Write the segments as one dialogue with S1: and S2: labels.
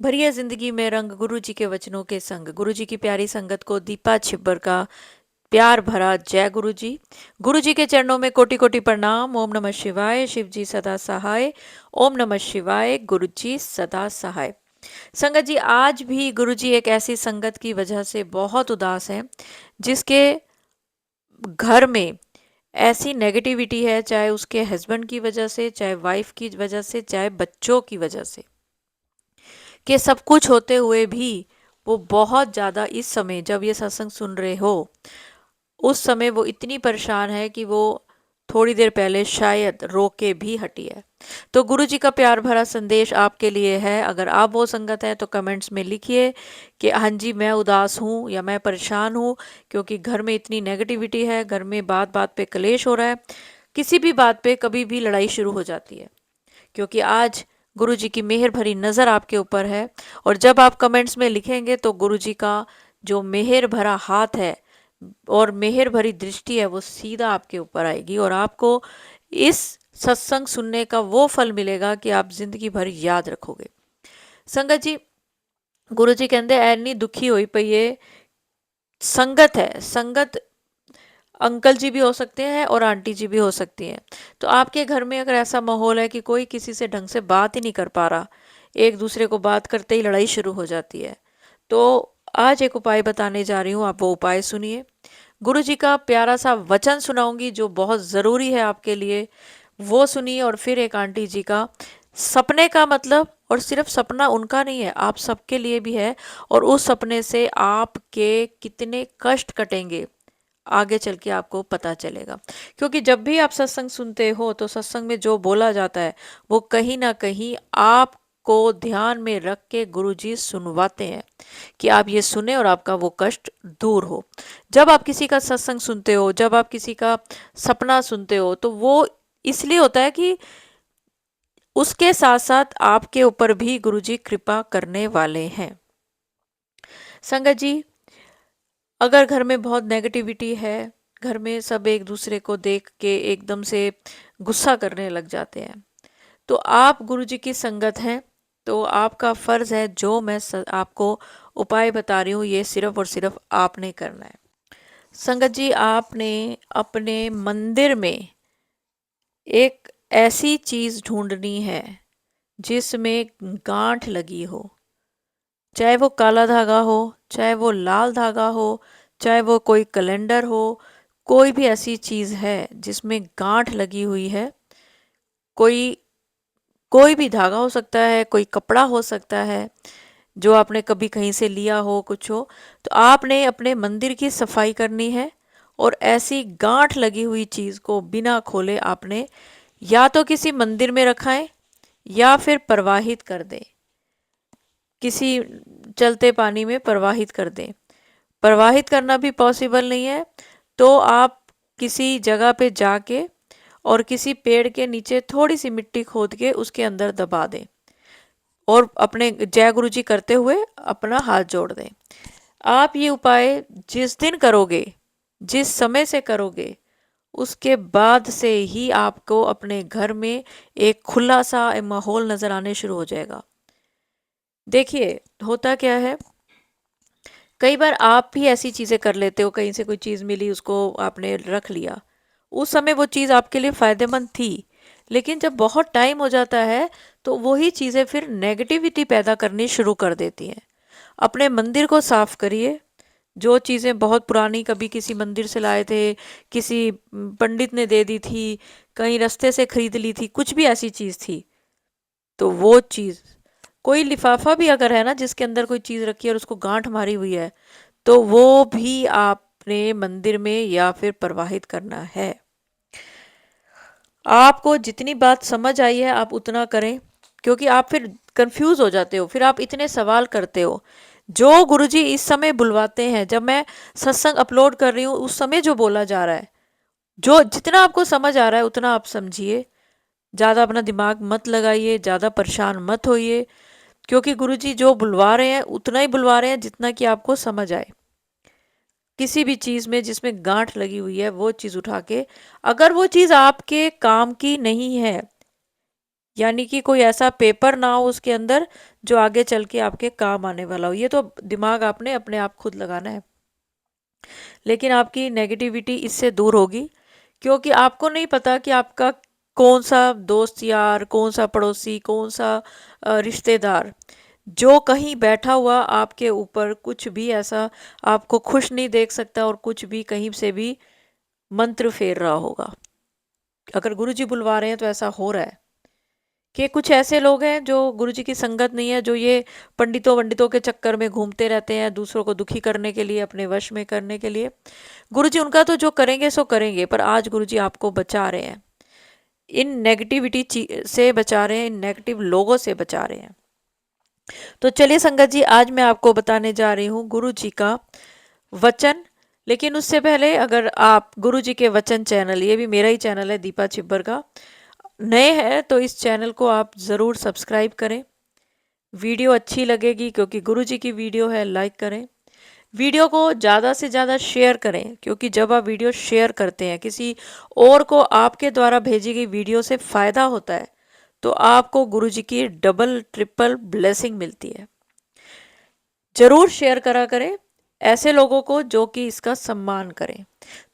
S1: भरिए जिंदगी में रंग गुरु जी के वचनों के संग। गुरु जी की प्यारी संगत को दीपा छिब्बर का प्यार भरा जय गुरु जी। गुरु जी के चरणों में कोटि कोटि प्रणाम। ओम नमः शिवाय। शिव जी सदा सहाय। ओम नमः शिवाय। गुरु जी सदा सहाय। संगत जी, आज भी गुरु जी एक ऐसी संगत की वजह से बहुत उदास हैं जिसके घर में ऐसी नेगेटिविटी है, चाहे उसके हस्बैंड की वजह से, चाहे वाइफ की वजह से, चाहे बच्चों की वजह से, कि सब कुछ होते हुए भी वो बहुत ज़्यादा इस समय जब ये सत्संग सुन रहे हो उस समय वो इतनी परेशान है कि वो थोड़ी देर पहले शायद रो के भी हटी है। तो गुरु जी का प्यार भरा संदेश आपके लिए है। अगर आप वो संगत है तो कमेंट्स में लिखिए कि हाँ जी, मैं उदास हूँ या मैं परेशान हूँ क्योंकि घर में इतनी नेगेटिविटी है, घर में बात बात पे कलेश हो रहा है, किसी भी बात पे कभी भी लड़ाई शुरू हो जाती है। क्योंकि आज गुरु जी की मेहर भरी नज़र आपके ऊपर है और जब आप कमेंट्स में लिखेंगे तो गुरु जी का जो मेहर भरा हाथ है और मेहर भरी दृष्टि है वो सीधा आपके ऊपर आएगी और आपको इस सत्संग सुनने का वो फल मिलेगा कि आप जिंदगी भर याद रखोगे। संगत जी, गुरु जी कहते ऐनी दुखी हुई पई है संगत है। संगत अंकल जी भी हो सकते हैं और आंटी जी भी हो सकती हैं। तो आपके घर में अगर ऐसा माहौल है कि कोई किसी से ढंग से बात ही नहीं कर पा रहा, एक दूसरे को बात करते ही लड़ाई शुरू हो जाती है, तो आज एक उपाय बताने जा रही हूँ, आप वो उपाय सुनिए। गुरु जी का प्यारा सा वचन सुनाऊंगी जो बहुत ज़रूरी है आपके लिए, वो सुनिए। और फिर एक आंटी जी का सपने का मतलब, और सिर्फ सपना उनका नहीं है, आप सबके लिए भी है। और उस सपने से आपके कितने कष्ट कटेंगे आगे चल के आपको पता चलेगा। क्योंकि जब भी आप सत्संग सुनते हो तो सत्संग में जो बोला जाता है वो कहीं ना कहीं आपको ध्यान में रख के गुरुजी सुनवाते हैं कि आप ये सुने और आपका वो कष्ट दूर हो। जब आप किसी का सत्संग सुनते हो, जब आप किसी का सपना सुनते हो, तो वो इसलिए होता है कि उसके साथ साथ आपके ऊपर भी गुरुजी कृपा करने वाले हैं। संगत जी, अगर घर में बहुत नेगेटिविटी है, घर में सब एक दूसरे को देख के एकदम से गुस्सा करने लग जाते हैं, तो आप गुरुजी की संगत हैं, तो आपका फर्ज है जो मैं आपको उपाय बता रही हूँ ये सिर्फ और सिर्फ आपने करना है। संगत जी, आपने अपने मंदिर में एक ऐसी चीज ढूंढनी है जिसमें गांठ लगी हो, चाहे वो काला धागा हो, चाहे वो लाल धागा हो, चाहे वो कोई कैलेंडर हो, कोई भी ऐसी चीज है जिसमें गांठ लगी हुई है। कोई कोई भी धागा हो सकता है, कोई कपड़ा हो सकता है जो आपने कभी कहीं से लिया हो, कुछ हो, तो आपने अपने मंदिर की सफाई करनी है। और ऐसी गांठ लगी हुई चीज को बिना खोले आपने या तो किसी मंदिर में रखाएं या फिर प्रवाहित कर दें, किसी चलते पानी में प्रवाहित कर दें। प्रवाहित करना भी पॉसिबल नहीं है तो आप किसी जगह पे जाके और किसी पेड़ के नीचे थोड़ी सी मिट्टी खोद के उसके अंदर दबा दें और अपने जय गुरु जी करते हुए अपना हाथ जोड़ दें। आप ये उपाय जिस दिन करोगे, जिस समय से करोगे, उसके बाद से ही आपको अपने घर में एक खुला सा माहौल नजर आने शुरू हो जाएगा। देखिए, होता क्या है, कई बार आप भी ऐसी चीज़ें कर लेते हो, कहीं से कोई चीज़ मिली उसको आपने रख लिया, उस समय वो चीज़ आपके लिए फ़ायदेमंद थी, लेकिन जब बहुत टाइम हो जाता है तो वही चीज़ें फिर नेगेटिविटी पैदा करनी शुरू कर देती हैं। अपने मंदिर को साफ करिए। जो चीज़ें बहुत पुरानी कभी किसी मंदिर से लाए थे, किसी पंडित ने दे दी थी, कहीं रास्ते से खरीद ली थी, कुछ भी ऐसी चीज़ थी, तो वो चीज़, कोई लिफाफा भी अगर है ना जिसके अंदर कोई चीज़ रखी है और उसको गांठ मारी हुई है, तो वो भी आपने मंदिर में या फिर प्रवाहित करना है। आपको जितनी बात समझ आई है आप उतना करें, क्योंकि आप फिर कंफ्यूज हो जाते हो, फिर आप इतने सवाल करते हो। जो गुरुजी इस समय बुलवाते हैं, जब मैं सत्संग अपलोड कर रही हूँ उस समय जो बोला जा रहा है, जो जितना आपको समझ आ रहा है उतना आप समझिए। ज़्यादा अपना दिमाग मत लगाइए, ज़्यादा परेशान मत होइए, क्योंकि गुरुजी जो बुलवा रहे हैं उतना ही बुलवा रहे हैं जितना कि आपको समझ आए। किसी भी चीज़ में जिसमें गांठ लगी हुई है वो चीज़ उठा के, अगर वो चीज़ आपके काम की नहीं है यानी कि कोई ऐसा पेपर ना हो उसके अंदर जो आगे चल के आपके काम आने वाला हो। ये तो दिमाग आपने अपने आप खुद लगाना है। लेकिन आपकी नेगेटिविटी इससे दूर होगी, क्योंकि आपको नहीं पता कि आपका कौन सा दोस्त यार, कौन सा पड़ोसी, कौन सा रिश्तेदार जो कहीं बैठा हुआ आपके ऊपर कुछ भी ऐसा आपको खुश नहीं देख सकता और कुछ भी कहीं से भी मंत्र फेर रहा होगा। अगर गुरुजी बुलवा रहे हैं तो ऐसा हो रहा है कि कुछ ऐसे लोग हैं जो गुरुजी की संगत नहीं है, जो ये पंडितों वंडितों के चक्कर में घूमते रहते हैं दूसरों को दुखी करने के लिए, अपने वश में करने के लिए। गुरुजी उनका तो जो करेंगे सो करेंगे, पर आज गुरुजी आपको बचा रहे हैं, इन नेगेटिविटी से बचा रहे हैं, इन नेगेटिव लोगों से बचा रहे हैं। तो चलिए संगत जी, आज मैं आपको बताने जा रही हूँ गुरु जी का वचन। लेकिन उससे पहले अगर आप गुरु जी के वचन चैनल, ये भी मेरा ही चैनल है दीपा छिब्बर का, नए हैं तो इस चैनल को आप ज़रूर सब्सक्राइब करें। वीडियो अच्छी लगेगी क्योंकि गुरु जी की वीडियो है, लाइक करें। वीडियो को ज़्यादा से ज़्यादा शेयर करें, क्योंकि जब आप वीडियो शेयर करते हैं किसी और को आपके द्वारा भेजी गई वीडियो से फ़ायदा होता है, तो आपको गुरुजी की डबल ट्रिपल ब्लेसिंग मिलती है। जरूर शेयर करा करें ऐसे लोगों को जो कि इसका सम्मान करें।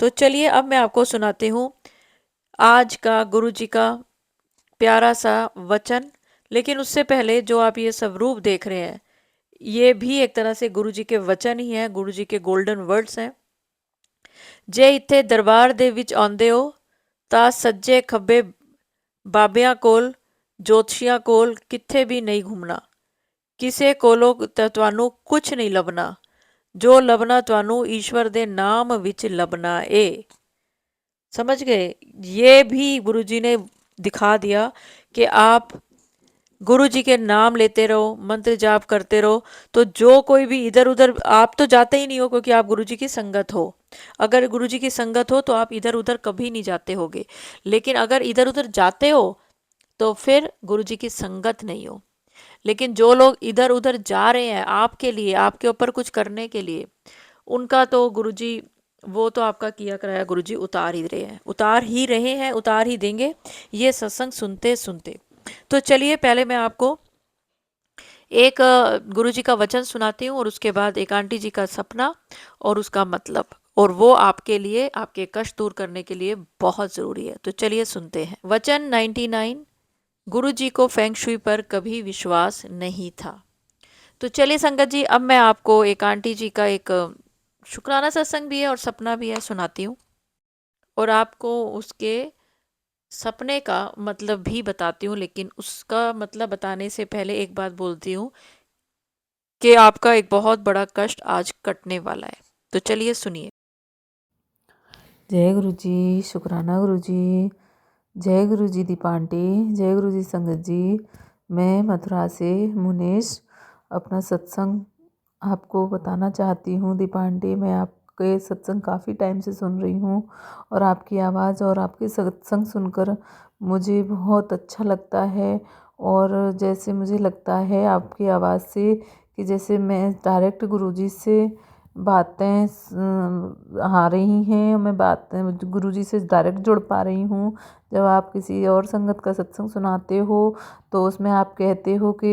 S1: तो चलिए अब मैं आपको सुनाती हूँ आज का गुरुजी का प्यारा सा वचन। लेकिन उससे पहले जो आप ये स्वरूप देख रहे हैं, ये भी एक तरह से गुरुजी के वचन ही हैं, गुरुजी के गोल्डन वर्ड्स हैं। जे इत्थे दरबार दे विच आंदे हो ਤਾਂ ਸੱਜੇ ਖੱਬੇ ਬਾਬਿਆਂ ਕੋਲ, ਜੋਤਸ਼ੀਆਂ ਕੋਲ ਕਿੱਥੇ ਵੀ ਨਹੀਂ ਘੁੰਮਣਾ। ਕਿਸੇ ਕੋਲੋਂ ਤੁਹਾਨੂੰ ਕੁਝ ਨਹੀਂ ਲੱਭਣਾ। ਜੋ ਲੱਭਣਾ ਤੁਹਾਨੂੰ ईश्वर ਦੇ नाम ਵਿੱਚ ਲੱਭਣਾ ਏ। समझ गए? ये भी गुरुजी ने दिखा दिया कि आप गुरुजी के नाम लेते रहो, मंत्र जाप करते रहो, तो जो कोई भी इधर उधर, आप तो जाते ही नहीं हो क्योंकि आप गुरुजी की संगत हो। अगर गुरुजी की संगत हो तो आप इधर उधर कभी नहीं जाते होगे। लेकिन अगर इधर उधर जाते हो तो फिर गुरुजी की संगत नहीं हो। लेकिन जो लोग इधर उधर जा रहे हैं आपके लिए, आपके ऊपर कुछ करने के लिए, उनका तो गुरुजी, वो तो आपका किया कराया गुरुजी उतार ही रहे हैं, उतार ही रहे हैं, उतार ही देंगे ये सत्संग सुनते सुनते। तो चलिए पहले मैं आपको एक गुरुजी का वचन सुनाती हूँ और उसके बाद एक आंटी जी का सपना और उसका मतलब, और वो आपके लिए, आपके कष्ट दूर करने के लिए बहुत ज़रूरी है। तो चलिए सुनते हैं। वचन 99। गुरुजी को फेंग शुई पर कभी विश्वास नहीं था। तो चलिए संगत जी, अब मैं आपको एक आंटी जी का एक शुक्राना सत्संग भी है और सपना भी है, सुनाती हूँ, और आपको उसके सपने का मतलब भी बताती हूँ। लेकिन उसका मतलब बताने से पहले एक बात बोलती हूँ कि आपका एक बहुत बड़ा कष्ट आज कटने वाला है। तो चलिए सुनिए।
S2: जय गुरु जी, शुक्राना गुरु जी, जय गुरु जी दीपा आंटी, जय गुरु जी संगत जी। मैं मथुरा से मुनेश अपना सत्संग आपको बताना चाहती हूँ। दीपा आंटी, मैं आपके सत्संग काफ़ी टाइम से सुन रही हूँ और आपकी आवाज़ और आपके सत्संग सुनकर मुझे बहुत अच्छा लगता है। और जैसे मुझे लगता है आपकी आवाज़ से कि जैसे मैं डायरेक्ट गुरुजी से बातें आ रही हैं, मैं बातें गुरुजी से डायरेक्ट जुड़ पा रही हूँ। जब आप किसी और संगत का सत्संग सुनाते हो तो उसमें आप कहते हो कि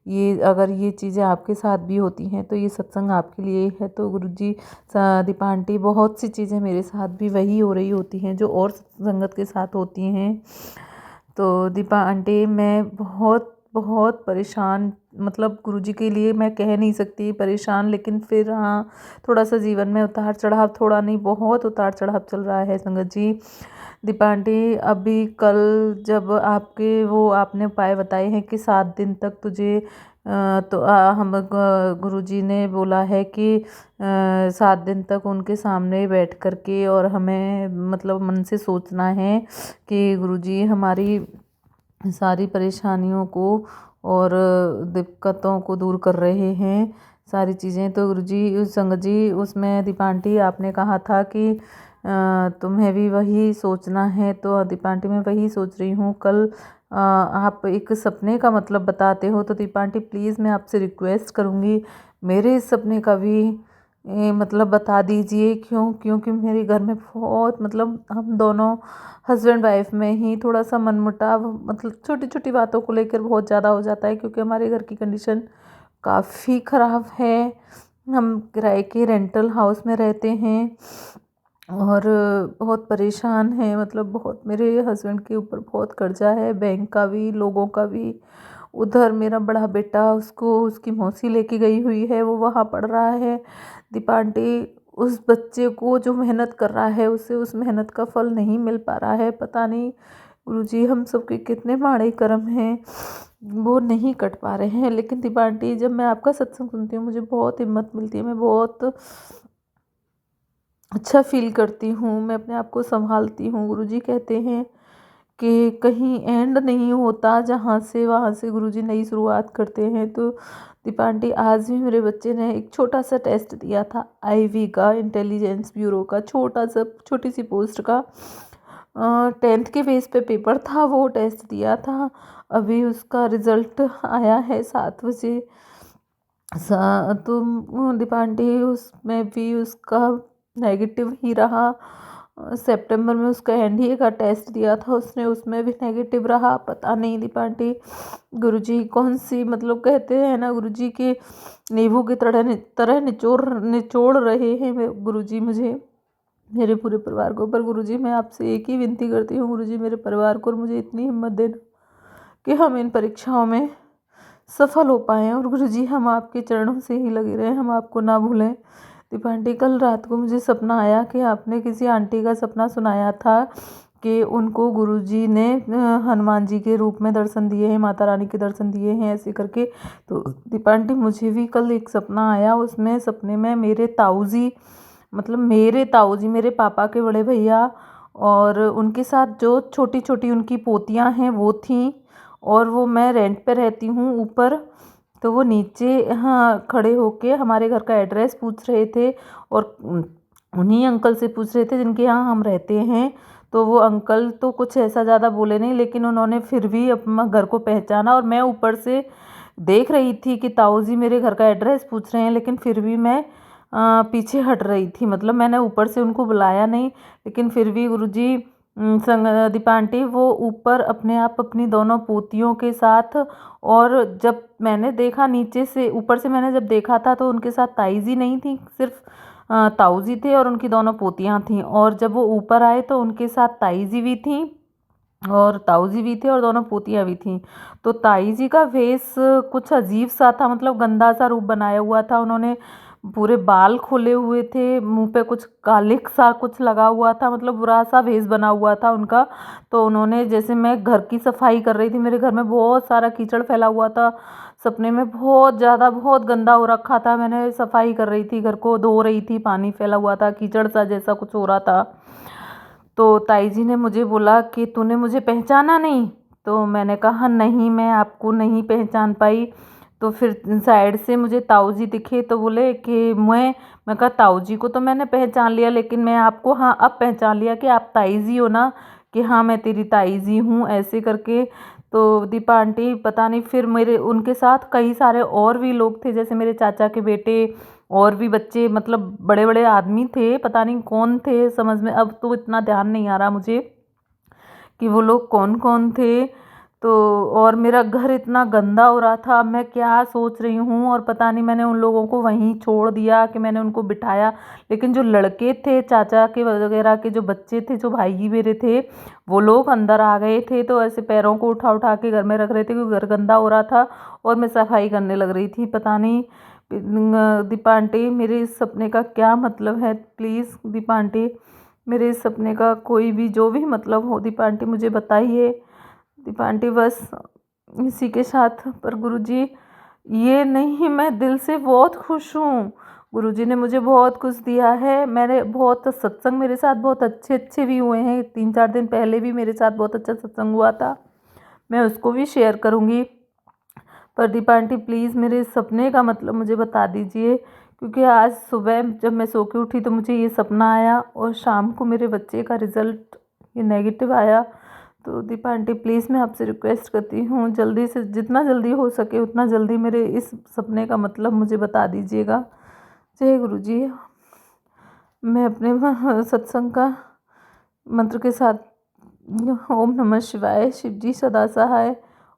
S2: ये अगर ये चीज़ें आपके साथ भी होती हैं तो ये सत्संग आपके लिए है। तो गुरुजी दीपा आंटी, बहुत सी चीज़ें मेरे साथ भी वही हो रही होती हैं जो और संगत के साथ होती हैं। तो दीपा आंटी, मैं बहुत बहुत परेशान, मतलब गुरुजी के लिए मैं कह नहीं सकती परेशान, लेकिन फिर हाँ, थोड़ा सा जीवन में उतार चढ़ाव, थोड़ा नहीं बहुत उतार चढ़ाव चल रहा है संगत जी। दीपा आंटी, अभी कल जब आपके वो आपने उपाय बताए हैं कि 7 दिन तक तुझे तो हम गुरुजी ने बोला है कि 7 दिन तक उनके सामने बैठ कर के और हमें मतलब मन से सोचना है कि गुरुजी हमारी सारी परेशानियों को और दिक्कतों को दूर कर रहे हैं, सारी चीज़ें। तो गुरुजी संगत जी, उसमें दीपा आंटी आपने कहा था कि तुम्हें भी वही सोचना है। तो दीपा आंटी, मैं वही सोच रही हूँ। कल आप एक सपने का मतलब बताते हो तो दीपा आंटी प्लीज़ मैं आपसे रिक्वेस्ट करूँगी, मेरे इस सपने का भी मतलब बता दीजिए क्योंकि मेरे घर में बहुत मतलब हम दोनों हस्बैंड वाइफ में ही थोड़ा सा मनमुटाव मतलब छोटी छोटी बातों को लेकर बहुत ज़्यादा हो जाता है, क्योंकि हमारे घर की कंडीशन काफ़ी ख़राब है। हम किराए के रेंटल हाउस में रहते हैं और बहुत परेशान हैं, मतलब बहुत मेरे हस्बैंड के ऊपर बहुत कर्जा है, बैंक का भी लोगों का भी। उधर मेरा बड़ा बेटा, उसको उसकी मौसी लेके गई हुई है, वो वहाँ पढ़ रहा है। दीपा आंटी, उस बच्चे को जो मेहनत कर रहा है उसे उस मेहनत का फल नहीं मिल पा रहा है। पता नहीं गुरुजी हम सबके कितने माड़े कर्म हैं, वो नहीं कट पा रहे हैं। लेकिन दीपा आंटी, जब मैं आपका सत्संग सुनती हूँ मुझे बहुत हिम्मत मिलती है, मैं बहुत अच्छा फील करती हूँ, मैं अपने आप को संभालती हूँ। गुरुजी कहते हैं कि कहीं एंड नहीं होता, जहाँ से वहाँ से गुरुजी नई शुरुआत करते हैं। तो दीपा आंटी, आज भी मेरे बच्चे ने एक छोटा सा टेस्ट दिया था, आईवी का, इंटेलिजेंस ब्यूरो का, छोटी सी पोस्ट का। 10th के बेस पे पेपर था, वो टेस्ट दिया था। अभी उसका रिज़ल्ट आया है 7 बजे। तो दीपा आंटी, उसमें भी उसका नेगेटिव ही रहा। सितंबर में उसका एनडीए का टेस्ट दिया था उसने, उसमें भी नेगेटिव रहा। पता नहीं दीपा आंटी, गुरुजी कौन सी, मतलब कहते हैं ना गुरुजी के नींबू की तरह निचोड़ रहे हैं गुरुजी मुझे, मेरे पूरे परिवार को। पर गुरुजी, मैं आपसे एक ही विनती करती हूँ, गुरुजी मेरे परिवार को और मुझे इतनी हिम्मत देना कि हम इन परीक्षाओं में सफल हो पाएँ। और गुरुजी, हम आपके चरणों से ही लगे रहें, हम आपको ना भूलें। दीपा आंटी, कल रात को मुझे सपना आया कि आपने किसी आंटी का सपना सुनाया था कि उनको गुरुजी ने हनुमान जी के रूप में दर्शन दिए हैं, माता रानी के दर्शन दिए हैं, ऐसे करके। तो दीपा आंटी, मुझे भी कल एक सपना आया, उसमें सपने में मेरे ताऊ जी, मतलब मेरे ताऊ जी, मेरे पापा के बड़े भैया, और उनके साथ जो छोटी छोटी उनकी पोतियाँ हैं वो थीं। और वो, मैं रेंट पे रहती हूँ ऊपर, तो वो नीचे हाँ खड़े होके हमारे घर का एड्रेस पूछ रहे थे, और उन्हीं अंकल से पूछ रहे थे जिनके यहाँ हम रहते हैं। तो वो अंकल तो कुछ ऐसा ज़्यादा बोले नहीं, लेकिन उन्होंने फिर भी अपना घर को पहचाना। और मैं ऊपर से देख रही थी कि ताऊ जी मेरे घर का एड्रेस पूछ रहे हैं, लेकिन फिर भी मैं पीछे हट रही थी, मतलब मैंने ऊपर से उनको बुलाया नहीं। लेकिन फिर भी गुरुजी, दीपा आंटी, वो ऊपर अपने आप अपनी दोनों पोतियों के साथ, और जब मैंने देखा नीचे से, ऊपर से मैंने जब देखा था तो उनके साथ ताई जी नहीं थी, सिर्फ ताऊ जी थे और उनकी दोनों पोतियाँ थीं। और जब वो ऊपर आए तो उनके साथ ताई जी भी थी और ताऊ जी भी थे और दोनों पोतियाँ भी थीं। तो ताई जी का फेस कुछ अजीब सा था, मतलब गंदा सा रूप बनाया हुआ था उन्होंने, पूरे बाल खोले हुए थे, मुंह पे कुछ कालिक सा कुछ लगा हुआ था, मतलब बुरा सा भेस बना हुआ था उनका। तो उन्होंने, जैसे मैं घर की सफाई कर रही थी, मेरे घर में बहुत सारा कीचड़ फैला हुआ था, सपने में बहुत ज़्यादा बहुत गंदा हो रखा था, मैंने सफाई कर रही थी, घर को धो रही थी, पानी फैला हुआ था, कीचड़ सा जैसा कुछ हो रहा था। तो ताई जी ने मुझे बोला कि तूने मुझे पहचाना नहीं? तो मैंने कहा नहीं, मैं आपको नहीं पहचान पाई। तो फिर साइड से मुझे ताऊ जी दिखे, तो बोले कि मैं कहा ताऊ जी को तो मैंने पहचान लिया, लेकिन मैं आपको हाँ अब पहचान लिया कि आप ताई जी हो ना, कि हाँ मैं तेरी ताई जी हूँ, ऐसे करके। तो दीपा आंटी, पता नहीं, फिर मेरे उनके साथ कई सारे और भी लोग थे, जैसे मेरे चाचा के बेटे और भी बच्चे, मतलब बड़े बड़े आदमी थे, पता नहीं कौन थे, समझ में अब तो इतना ध्यान नहीं आ रहा मुझे कि वो लोग कौन कौन थे। तो और मेरा घर इतना गंदा हो रहा था, मैं क्या सोच रही हूँ, और पता नहीं मैंने उन लोगों को वहीं छोड़ दिया कि मैंने उनको बिठाया। लेकिन जो लड़के थे, चाचा के वगैरह के जो बच्चे थे, जो भाई भी थे, वो लोग अंदर आ गए थे, तो ऐसे पैरों को उठा उठा के घर में रख रहे थे, क्योंकि घर गंदा हो रहा था और मैं सफाई करने लग रही थी। पता नहीं दीपा आंटी, मेरे इस सपने का क्या मतलब है? प्लीज़ दीपा आंटी, मेरे इस सपने का कोई भी जो भी मतलब हो दीपा आंटी मुझे बताइए। दीपा आंटी, बस इसी के साथ। पर गुरुजी, ये नहीं, मैं दिल से बहुत खुश हूँ, गुरुजी ने मुझे बहुत कुछ दिया है। मैंने बहुत सत्संग, मेरे साथ बहुत अच्छे अच्छे भी हुए हैं, 3-4 दिन पहले भी मेरे साथ बहुत अच्छा सत्संग हुआ था, मैं उसको भी शेयर करूँगी। पर दीपा आंटी, प्लीज़ मेरे इस सपने का मतलब मुझे बता दीजिए, क्योंकि आज सुबह जब मैं सो के उठी तो मुझे ये सपना आया और शाम को मेरे बच्चे का रिज़ल्ट ये नेगेटिव आया। तो दीपा आंटी, प्लीज़ मैं आपसे रिक्वेस्ट करती हूँ, जल्दी से जितना जल्दी हो सके उतना जल्दी मेरे इस सपने का मतलब मुझे बता दीजिएगा। जय गुरु जी। मैं अपने सत्संग का मंत्र के साथ ओम नमः शिवाय, शिव जी सदा सहाय।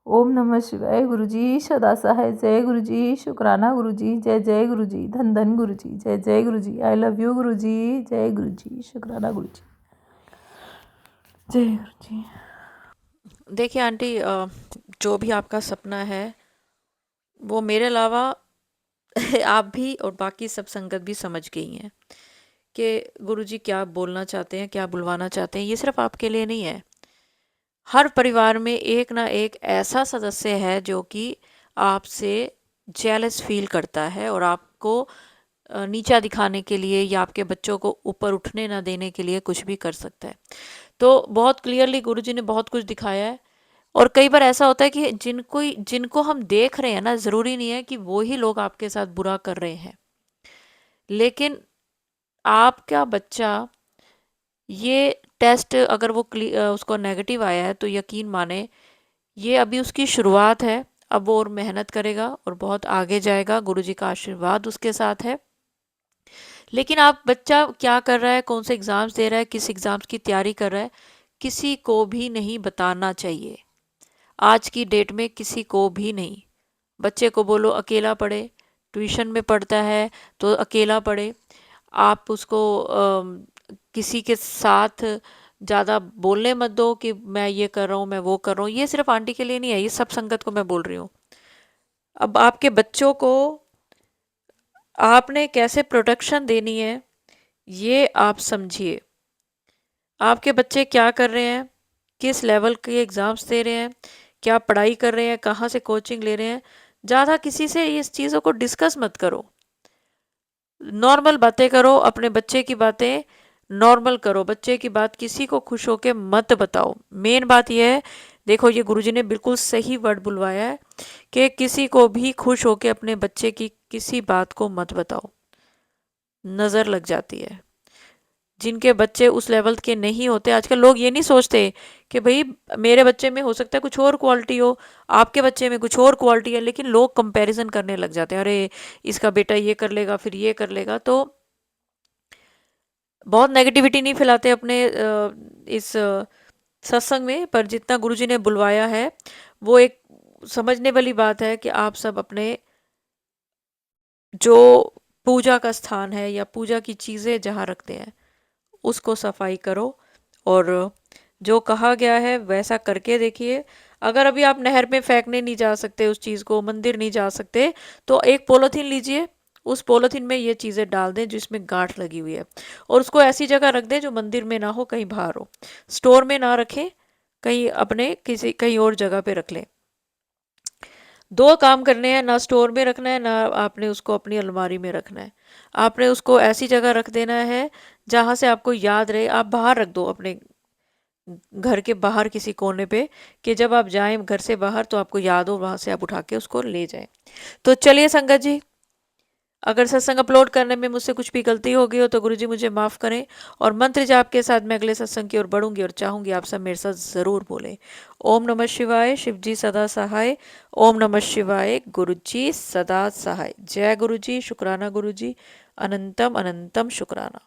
S2: ओम नमः शिवाय, गुरु जी सदा सहाय। जय गुरु जी, शुक्राना गुरु जी। जय जय गुरु जी, धन धन गुरु जी। जय जय गुरु जी, आई लव यू गुरु जी। जय गुरु जी, शुक्राना गुरु जी। जय गुरु जी।
S1: देखिए आंटी, जो भी आपका सपना है वो मेरे अलावा आप भी और बाकी सब संगत भी समझ गई हैं कि गुरुजी क्या बोलना चाहते हैं, क्या बुलवाना चाहते हैं। ये सिर्फ आपके लिए नहीं है, हर परिवार में एक ना एक ऐसा सदस्य है जो कि आपसे जेलस फील करता है और आपको नीचा दिखाने के लिए या आपके बच्चों को ऊपर उठने ना देने के लिए कुछ भी कर सकता है। तो बहुत क्लियरली गुरुजी ने बहुत कुछ दिखाया है। और कई बार ऐसा होता है कि जिनको हम देख रहे हैं ना, ज़रूरी नहीं है कि वो ही लोग आपके साथ बुरा कर रहे हैं, लेकिन आपका बच्चा ये टेस्ट अगर वो उसको नेगेटिव आया है तो यकीन माने ये अभी उसकी शुरुआत है। अब वो और मेहनत करेगा और बहुत आगे जाएगा, गुरुजी का आशीर्वाद उसके साथ है। लेकिन आप बच्चा क्या कर रहा है, कौन से एग्ज़ाम्स दे रहा है, किस एग्ज़ाम्स की तैयारी कर रहा है, किसी को भी नहीं बताना चाहिए। आज की डेट में किसी को भी नहीं। बच्चे को बोलो अकेला पढ़े, ट्यूशन में पढ़ता है तो अकेला पढ़े। आप उसको किसी के साथ ज़्यादा बोलने मत दो कि मैं ये कर रहा हूँ, मैं वो कर रहा हूँ। ये सिर्फ आंटी के लिए नहीं है, ये सब संगत को मैं बोल रही हूँ। अब आपके बच्चों को आपने कैसे प्रोटेक्शन देनी है ये आप समझिए। आपके बच्चे क्या कर रहे हैं, किस लेवल के एग्ज़ाम्स दे रहे हैं, क्या पढ़ाई कर रहे हैं, कहाँ से कोचिंग ले रहे हैं। ज़्यादा किसी से इस चीज़ों को डिस्कस मत करो, नॉर्मल बातें करो। अपने बच्चे की बातें नॉर्मल करो, बच्चे की बात किसी को खुश होके मत बताओ। मेन बात यह है, देखो ये गुरुजी ने बिल्कुल सही वर्ड बुलवाया है कि किसी को भी खुश होके अपने बच्चे की किसी बात को मत बताओ, नज़र लग जाती है। जिनके बच्चे उस लेवल के नहीं होते, आजकल लोग ये नहीं सोचते कि भाई मेरे बच्चे में हो सकता है कुछ और क्वालिटी हो, आपके बच्चे में कुछ और क्वालिटी है, लेकिन लोग कंपैरिजन करने लग जाते हैं। अरे इसका बेटा ये कर लेगा, फिर ये कर लेगा। तो बहुत नेगेटिविटी नहीं फैलाते अपने इस सत्संग में, पर जितना गुरुजी ने बुलवाया है वो एक समझने वाली बात है कि आप सब अपने जो पूजा का स्थान है या पूजा की चीज़ें जहाँ रखते हैं उसको सफाई करो और जो कहा गया है वैसा करके देखिए। अगर अभी आप नहर में फेंकने नहीं जा सकते, उस चीज़ को मंदिर नहीं जा सकते, तो एक पॉलीथीन लीजिए, उस पॉलीथीन में ये चीज़ें डाल दें जिसमें गांठ लगी हुई है, और उसको ऐसी जगह रख दें जो मंदिर में ना हो, कहीं बाहर हो। स्टोर में ना रखें, कहीं अपने किसी कहीं और जगह पे रख लें। दो काम करने हैं, ना स्टोर में रखना है, ना आपने उसको अपनी अलमारी में रखना है। आपने उसको ऐसी जगह रख देना है जहाँ से आपको याद रहे। आप बाहर रख दो, अपने घर के बाहर किसी कोने पे, कि जब आप जाएं घर से बाहर तो आपको याद हो, वहाँ से आप उठा के उसको ले जाएं। तो चलिए संगत जी, अगर सत्संग अपलोड करने में मुझसे कुछ भी गलती हो गई हो तो गुरुजी मुझे माफ़ करें। और मंत्र जाप के साथ मैं अगले सत्संग की ओर बढ़ूंगी और चाहूंगी आप सब मेरे साथ ज़रूर बोलें। ओम नमः शिवाय, शिव जी सदा सहाय। ओम नमः शिवाय, गुरु जी सदा सहाय। जय गुरु जी, शुक्राना गुरु जी, अनंतम अनंतम शुक्राना।